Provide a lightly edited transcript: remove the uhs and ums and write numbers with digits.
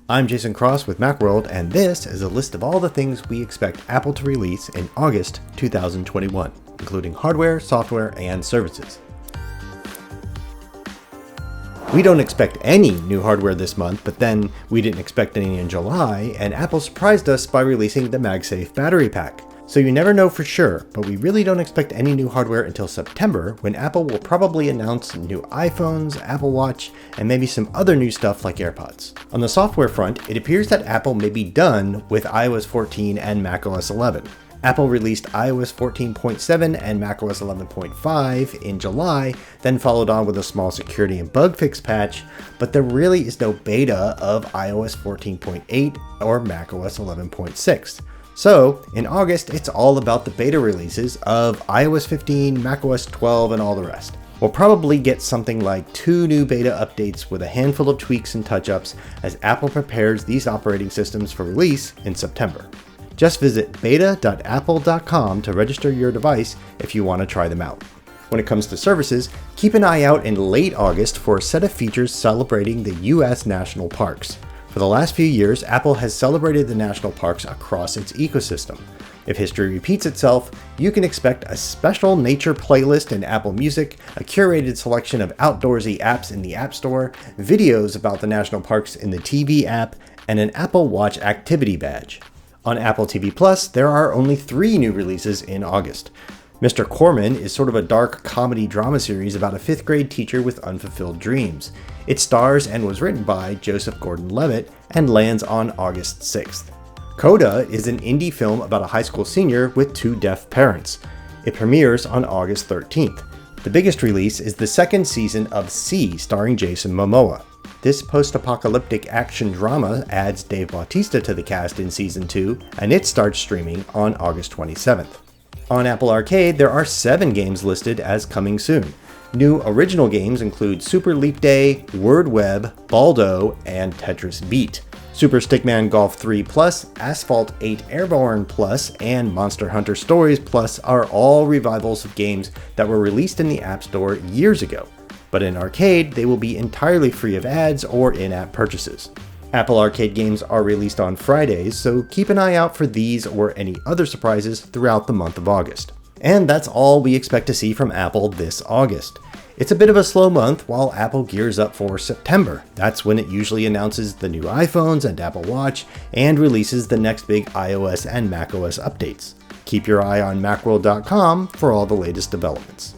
I'm Jason Cross with Macworld, and this is a list of all the things we expect Apple to release in August 2021, including hardware, software, and services. We don't expect any new hardware this month, but then we didn't expect any in July, and Apple surprised us by releasing the MagSafe battery pack. So you never know for sure, but we really don't expect any new hardware until September, when Apple will probably announce new iPhones, Apple Watch, and maybe some other new stuff like AirPods. On the software front, it appears that Apple may be done with iOS 14 and macOS 11. Apple released iOS 14.7 and macOS 11.5 in July, then followed on with a small security and bug fix patch, but there really is no beta of iOS 14.8 or macOS 11.6. So, in August, it's all about the beta releases of iOS 15, macOS 12, and all the rest. We'll probably get something like 2 new beta updates with a handful of tweaks and touch-ups as Apple prepares these operating systems for release in September. Just visit beta.apple.com to register your device if you want to try them out. When it comes to services, keep an eye out in late August for a set of features celebrating the US national parks. For the last few years, Apple has celebrated the national parks across its ecosystem. If history repeats itself, you can expect a special nature playlist in Apple Music, a curated selection of outdoorsy apps in the App Store, videos about the national parks in the TV app, and an Apple Watch activity badge. On Apple TV Plus, there are only 3 new releases in August. Mr. Corman is sort of a dark comedy drama series about a 5th grade teacher with unfulfilled dreams. It stars and was written by Joseph Gordon-Levitt and lands on August 6th. Coda is an indie film about a high school senior with 2 deaf parents. It premieres on August 13th. The biggest release is the 2nd season of See, starring Jason Momoa. This post-apocalyptic action drama adds Dave Bautista to the cast in Season 2, and it starts streaming on August 27th. On Apple Arcade, there are 7 games listed as coming soon. New original games include Super Leap Day, Word Web, Baldo, and Tetris Beat. Super Stickman Golf 3 Plus, Asphalt 8 Airborne Plus, and Monster Hunter Stories Plus are all revivals of games that were released in the App Store years ago. But in Arcade, they will be entirely free of ads or in-app purchases. Apple Arcade games are released on Fridays, so keep an eye out for these or any other surprises throughout the month of August. And that's all we expect to see from Apple this August. It's a bit of a slow month while Apple gears up for September. That's when it usually announces the new iPhones and Apple Watch and releases the next big iOS and macOS updates. Keep your eye on Macworld.com for all the latest developments.